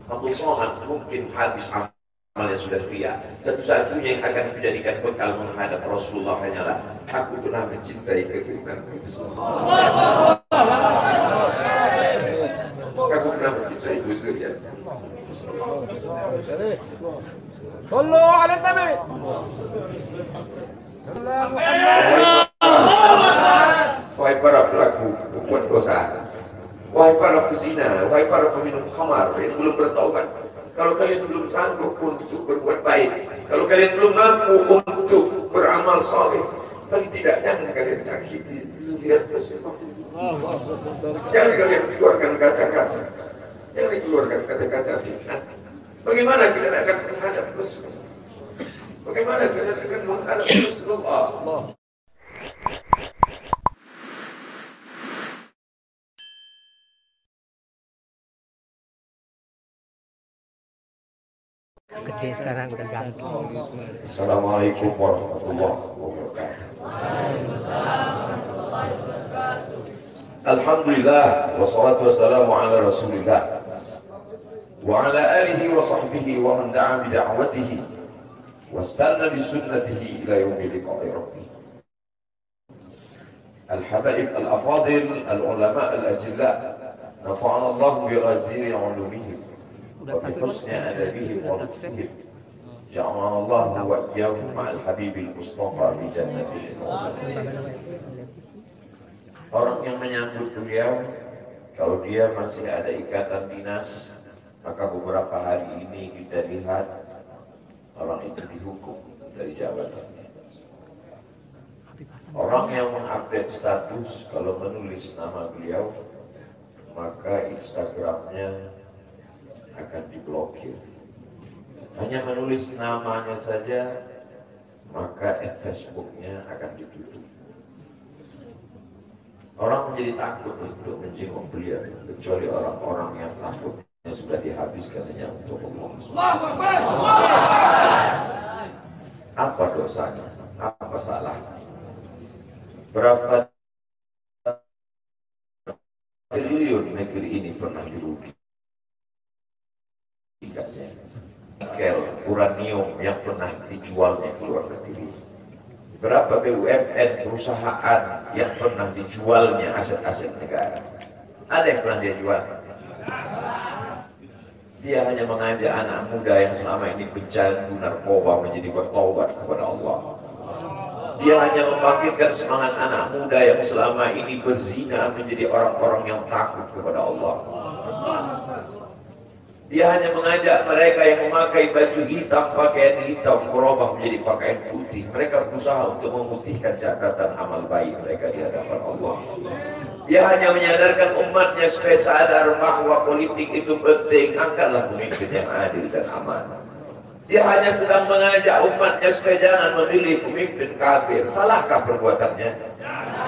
Abu Sohan mungkin habis amalnya sudah ria. Satu-satunya yang akan dijadikan bekal menghadap Rasulullah hanyalah aku pernah mencintai keturunan Rasulullah. Aku pernah mencintai buzurnya. Sallu ala Nabi. Wahai para pelaku berbuat dosa, wahai para pezina, wahai para peminum khamar yang belum bertaubat, kalau kalian belum sanggup untuk berbuat baik, kalau kalian belum mampu untuk beramal saleh, paling tidak jangan kalian cakiti zuriat Rasulullah. Jangan kalian keluarkan kata-kata, jangan dikeluarkan kata-kata fitnah. Bagaimana kalian akan menghadap Rasulullah? Bagaimana kalian akan menghadap Rasulullah? Gede sekarang udah gantung. Assalamualaikum warahmatullahi wabarakatuh. Alhamdulillah wassalatu wassalamu ala Rasulillah wa ala alihi wa sahbihi wa man da'a bi da'watihi wastanna bi sunnatihi ila yaumil liqa'i rabbih. Al-habaib al-afadil al-ulama al-ajilla nafa'ana Allah bi ghaziri 'ulumihim wa bi husni adabihim wa lutfihim. Ja'alana Allah wa iyyahum ma'al habibil mustafa fi jannatil Orang yang menyambut beliau, kalau dia masih ada ikatan dinas, maka beberapa hari ini kita lihat orang itu dihukum dari jabatannya. Orang yang mengupdate status, kalau menulis nama beliau, maka Instagramnya akan diblokir. Hanya menulis namanya saja, maka Facebooknya akan ditutup. Orang menjadi takut untuk menjenguk beliau, kecuali orang-orang yang takutnya sudah dihabiskan hanya untuk Allah. Apa dosanya? Apa salahnya? Berapa triliun negeri ini pernah dirugikannya? Nikel, uranium yang pernah dijualnya ke luar negeri. Berapa BUMN perusahaan yang pernah dijualnya aset-aset negara? Ada yang pernah dia jual? Dia hanya mengajak anak muda yang selama ini pecandu narkoba menjadi bertaubat kepada Allah. Dia hanya membangkitkan semangat anak muda yang selama ini berzina menjadi orang-orang yang takut kepada Allah. Dia hanya mengajak mereka yang memakai baju hitam, pakaian hitam, berubah menjadi pakaian putih. Mereka berusaha untuk memutihkan catatan amal baik mereka di hadapan Allah. Dia hanya menyadarkan umatnya supaya sadar bahwa politik itu penting. Angkatlah pemimpin yang adil dan amanah. Dia hanya sedang mengajak umatnya supaya jangan memilih pemimpin kafir. Salahkah perbuatannya?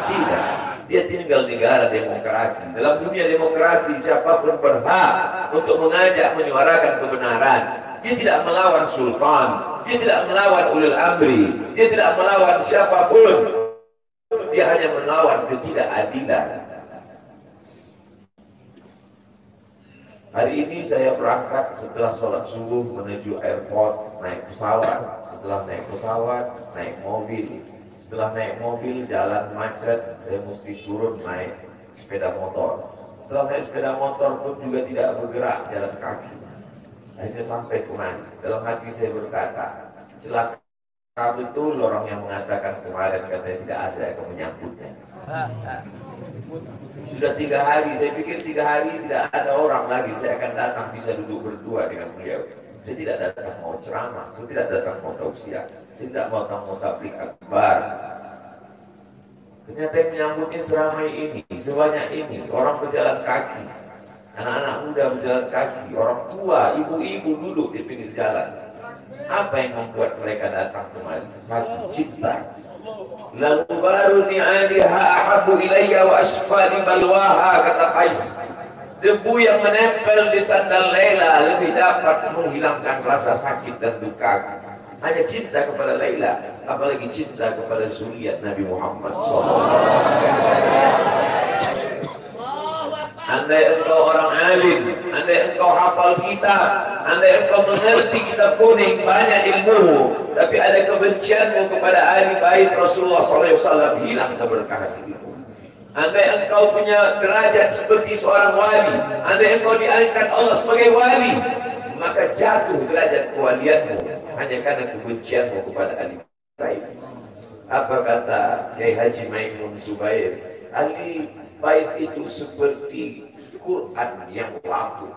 Tidak. Dia tinggal di negara demokrasi. Dalam dunia demokrasi, siapapun berhak untuk mengajak menyuarakan kebenaran. Dia tidak melawan sultan, dia tidak melawan ulil amri, dia tidak melawan siapapun. Dia hanya melawan ketidakadilan. Hari ini saya berangkat setelah sholat subuh menuju airport, naik pesawat. Setelah naik pesawat, naik mobil. Setelah naik mobil, jalan macet, saya mesti turun naik sepeda motor. Setelah naik sepeda motor pun juga tidak bergerak, jalan kaki. Akhirnya sampai kemana? Dalam hati saya berkata, celaka betul orang yang mengatakan kemarin katanya tidak ada yang menyambutnya. Sudah 3 hari, saya pikir 3 hari tidak ada orang lagi, saya akan datang bisa duduk berdua dengan beliau. Saya tidak datang mau ceramah, saya tidak datang mau tausiah, saya tidak mau datang mau tabligh akbar. Ternyata yang menyambutnya seramai ini, sebanyak ini, orang berjalan kaki, anak-anak muda berjalan kaki, orang tua, ibu-ibu duduk di pinggir jalan. Apa yang membuat mereka datang kemari? Satu, cinta. Lagu baru ni'aliha ahabu ilayya wa asfali balwaha, kata Qais. Debu yang menempel di sandal Laila lebih dapat menghilangkan rasa sakit dan duka. Hanya cinta kepada Laila, apalagi cinta kepada zuriat Nabi Muhammad SAW. andai engkau orang alim, andai engkau hafal kitab, andai engkau mengerti kitab kuning, banyak ilmu, tapi ada kebencianmu kepada ahli bait Rasulullah SAW, hilang keberkahan hidupmu. Andai engkau punya derajat seperti seorang wali, andai engkau diangkat Allah sebagai wali, maka jatuh derajat kewalianmu hanya karena kebencianmu kepada ahli bait. Apa kata Kiai Haji Maimun Zubair? Ahli bait itu seperti Quran yang lapuk.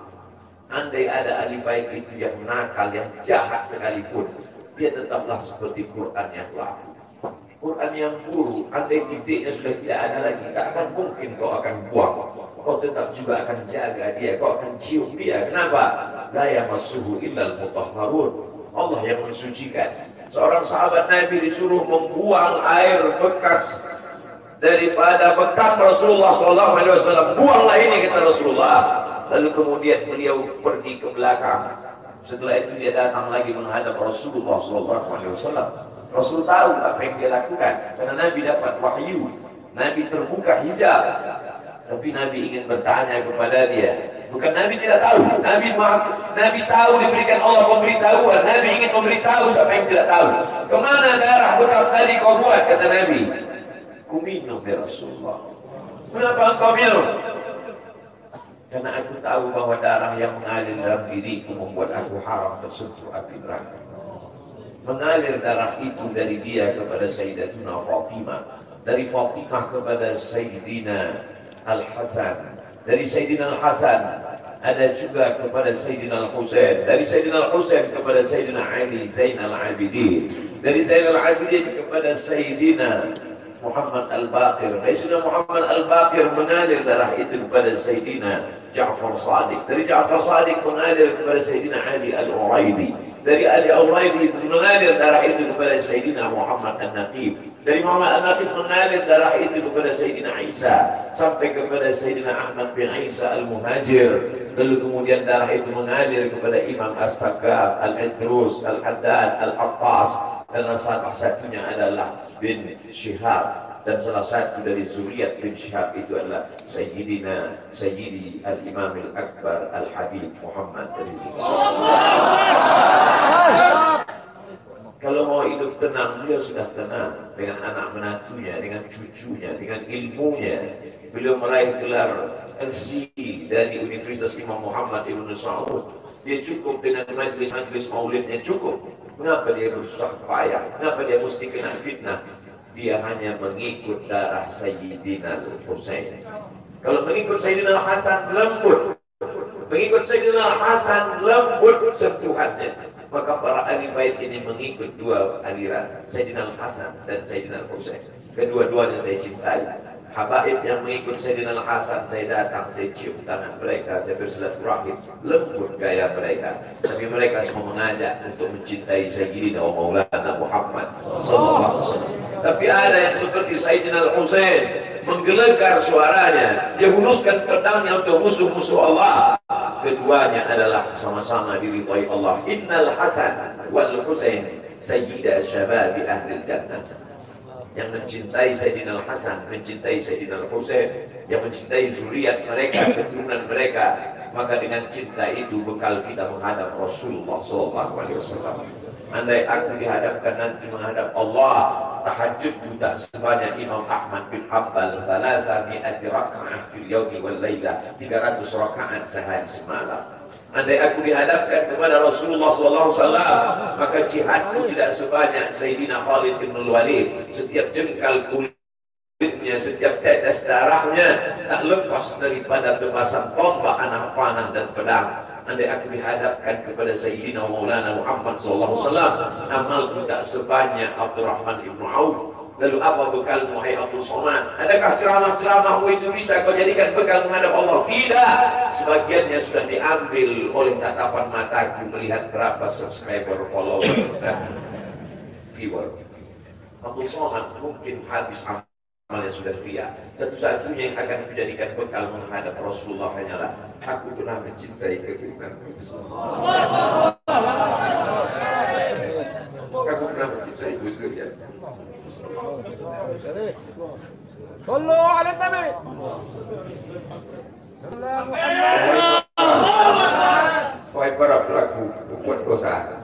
Andai ada ahli bait itu yang nakal, yang jahat sekalipun, dia tetaplah seperti Quran yang lapuk. Quran yang buruk, andai titiknya sudah tidak ada lagi, tak akan mungkin kau akan buang. Kau tetap juga akan jaga dia, kau akan cium dia. Kenapa? La yamassuhu illal mutahharun. Allah yang mensucikan. Seorang sahabat Nabi disuruh membuang air bekas daripada bekam Rasulullah SAW. Buanglah ini, kata Rasulullah. Lalu kemudian beliau pergi ke belakang. Setelah itu dia datang lagi menghadap Rasulullah SAW. Rasul tahu apa yang dia lakukan, karena Nabi dapat wahyu. Nabi terbuka hijab, tapi Nabi ingin bertanya kepada dia. Bukan Nabi tidak tahu, Nabi tahu, diberikan Allah pemberitahuan. Nabi ingin memberitahu siapa yang tidak tahu. Kemana darah bekam tadi kau buat, kata Nabi. Ku minum ya Rasulullah. Mengapa engkau minum? Karena aku tahu bahwa darah yang mengalir dalam diriku membuat aku haram tersentuh api neraka. Mengalir darah itu dari dia kepada Sayyidatuna Fatimah, dari Fatimah kepada Sayyidina Al-Hasan, dari Sayyidina Al-Hasan ada juga kepada Sayyidina Al-Husain, dari Sayyidina Al-Husain kepada Sayyidina Ali Zainal Abidin, dari Zainal Abidin kepada Sayyidina Muhammad Al-Baqir, dari Sayyidina Muhammad Al-Baqir mengalir darah itu kepada Sayyidina Ja'far Sadiq, dari Ja'far Sadiq mengalir kepada Sayyidina Ali Al-Uraidi, dari Ali Al-Uraidi mengalir darah itu kepada Sayyidina Muhammad An-Naqib, dari Muhammad An-Naqib mengalir darah itu kepada Sayyidina Isa sampai kepada Sayyidina Ahmad bin Isa Al-Muhajir. Lalu kemudian darah itu mengalir kepada Imam As-Sakaf, Al-Idrus, Al-Haddad, Al-Abbas, dan salah satunya adalah bin Syihab, dan salah satu dari zuriat bin Syihab itu adalah Sayyidi Al-Imam Al-Akbar Al-Habib Muhammad Rizki. Kalau mau hidup tenang, beliau sudah tenang dengan anak menantunya, dengan cucunya, dengan ilmunya. Beliau meraih gelar LC dari Universitas Imam Muhammad Ibn Saud. Dia cukup dengan majlis-majlis maulidnya, cukup. Mengapa dia bersusah payah? Mengapa dia mesti kena fitnah? Dia hanya mengikut darah Sayyidina Al-Husain. Kalau mengikut Sayyidina Al-Hasan, lembut. Mengikut Sayyidina Al-Hasan, lembut sentuhannya. Maka para ahli bait ini mengikut dua aliran, Sayyidina Al-Hasan dan Sayyidina Al-Husain. Kedua-duanya saya cintai. Habaib yang mengikut Sayyidina Al-Hasan, saya datang, saya cium tangan mereka, saya bersilaturahim, lembut gaya mereka. Tapi mereka semua mengajak untuk mencintai Sayyidina wa Maulana Muhammad sallallahu alaihi wasallam. Tapi ada yang seperti Sayyidina Al-Husain, menggelegar suaranya, dia huluskan pedangnya untuk musuh-musuh Allah. Keduanya adalah sama-sama diridhai Allah. Innal Hasan wal Husain sayyida syababi ahli jannah. Yang mencintai Sayyidina Al-Hasan, mencintai Sayyidina Al-Husain, yang mencintai zuriat mereka, keturunan mereka, maka dengan cinta itu bekal kita menghadap Rasulullah SAW. Andai aku dihadapkan nanti menghadap Allah, tahajud tak sebanyak Imam Ahmad bin Hanbal, 300 raka'ah fil yawmi wal laylah, 300 rakaat sehari semalam. Andai aku dihadapkan kepada Rasulullah SAW, maka jihadku tidak sebanyak Sayyidina Khalid bin Walid. Setiap jengkal kulitnya, setiap tetes darahnya tak lepas daripada tebasan tombak, anak panah dan pedang. Andai aku dihadapkan kepada Sayyidina Maulana Muhammad SAW, amalku tak sebanyak Abdurrahman ibn Auf. Lalu apa bekalmu, hai Abdul Somad? Adakah ceramah-ceramahmu itu bisa kau jadikan bekal menghadap Allah? Tidak. Sebagiannya sudah diambil oleh tatapan mataku melihat berapa subscriber, follower, dan viewer. Abdul Somad mungkin habis amalnya sudah ria. Satu-satunya yang akan kujadikan bekal menghadap Rasulullah hanyalah aku pernah mencintai keturunanmu. Aku pernah mencintai zuriatmu. صلوا على النبي Wahai para pelaku berbuat dosa,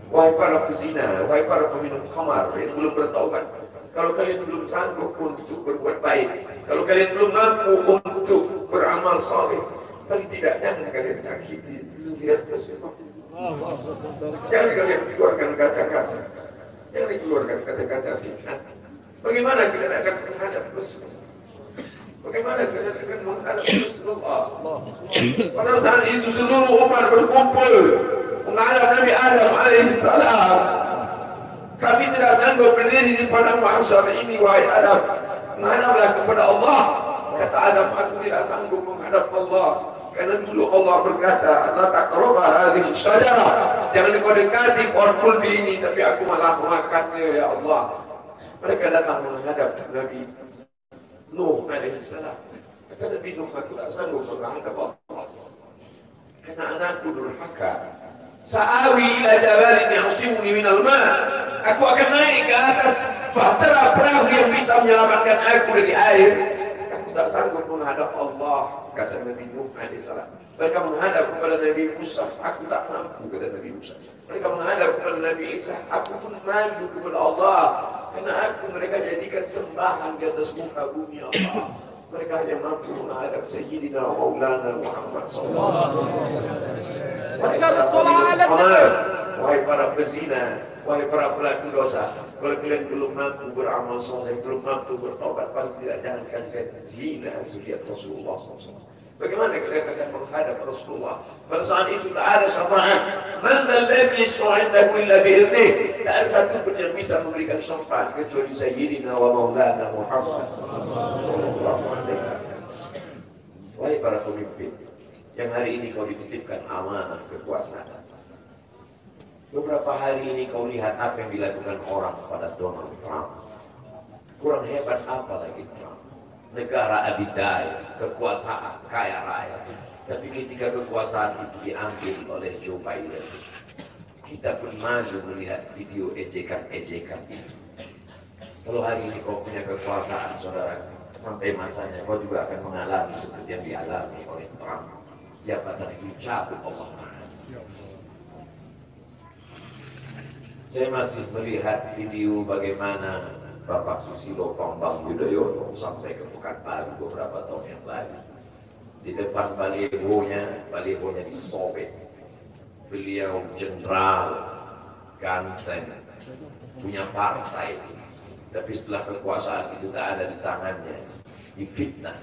wahai para pezina, wahai para peminum khamar yang belum bertaubat, kalau kalian belum sanggup untuk berbuat baik, kalau kalian belum mampu untuk beramal saleh, paling tidak jangan kalian cakiti zuriat Rasulullah. Jangan kalian keluarkan kata-kata, jangan dikeluarkan kata-kata fitnah. Bagaimana kalian akan menghadap Rasulullah? Bagaimana kalian akan menghadap Rasulullah? Pada saat itu seluruh umat berkumpul menghadap Nabi Adam alaihissalam. Kami tidak sanggup berdiri di padang mahsyar ini, wahai Adam. Menghadaplah kepada Allah. Kata Adam, aku tidak sanggup menghadap Allah. Karena dulu Allah berkata, la taqraba hadhihi syajarah. Jangan kau dekati pohon kulbi ini, tapi aku malah memakannya, ya Allah. Mereka datang menghadap Nabi Nuh alaihissalam. Kata Nabi Nuh, aku tak sanggup menghadap Allah karena anakku durhaka. Sa'awi ila jabalin ya'simuni minal ma'. Aku akan naik ke atas bahtera perahu yang bisa menyelamatkan aku dari air. Aku tak sanggup menghadap Allah, kata Nabi Nuh alaihissalam. Mereka menghadap kepada Nabi Musa, aku tak mampu, kata Nabi Musa. Mereka menghadap kepada Nabi Isa, aku pun malu kepada Allah karena aku mereka jadikan sembahan di atas muka bumi Allah. Mereka hanya mampu menghadap Sayyidina Maulana Muhammad SAW. Wahai para pezina, wahai para pelaku dosa, kalau kalian belum mampu beramal soleh, belum mampu bertobat, paling tidak jangan kalian zina zuriat Rasulullah SAW. Bagaimana kalian akan menghadap Rasulullah? Pada saat itu tak ada syafaat. Man alladhi yashfa'u 'indahu illa bi'idhnih. Tak ada satu pun yang bisa memberikan syafaat kecuali Sayyidina wa Maulana Muhammad sallallahu alaihi wasallam. Wahai para pemimpin yang hari ini kau dititipkan amanah kekuasaan. Beberapa hari ini kau lihat apa yang dilakukan orang kepada Donald Trump. Kurang hebat apa lagi Trump? Negara adidaya, kekuasaan, kaya raya. Tapi ketika kekuasaan itu diambil oleh Joe Biden, kita pun malu melihat video ejekan-ejekan itu. Kalau hari ini kau punya kekuasaan, saudara, sampai masanya kau juga akan mengalami seperti yang dialami oleh Trump. Jabatan itu cabut Allah Ta'ala. Saya masih melihat video bagaimana Bapak Susilo Bambang Yudhoyono sampai ke Pekanbaru beberapa tahun yang lalu. Di depan balihonya disobek. Beliau jenderal, ganteng, punya partai. Tapi setelah kekuasaan itu tak ada di tangannya, difitnah,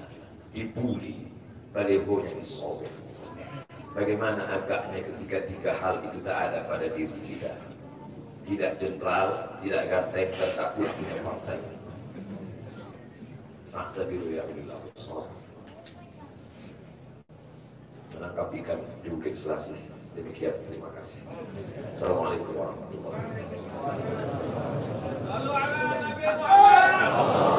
dibully, balihonya disobek. Bagaimana agaknya ketika tiga hal itu tak ada pada diri kita. Tidak jenderal, tidak ganteng, dan tak pula punya partai. Fakta biru yang dilakukan menangkap ikan di Bukit Selasih. Demikian, terima kasih. Assalamualaikum warahmatullahi wabarakatuh.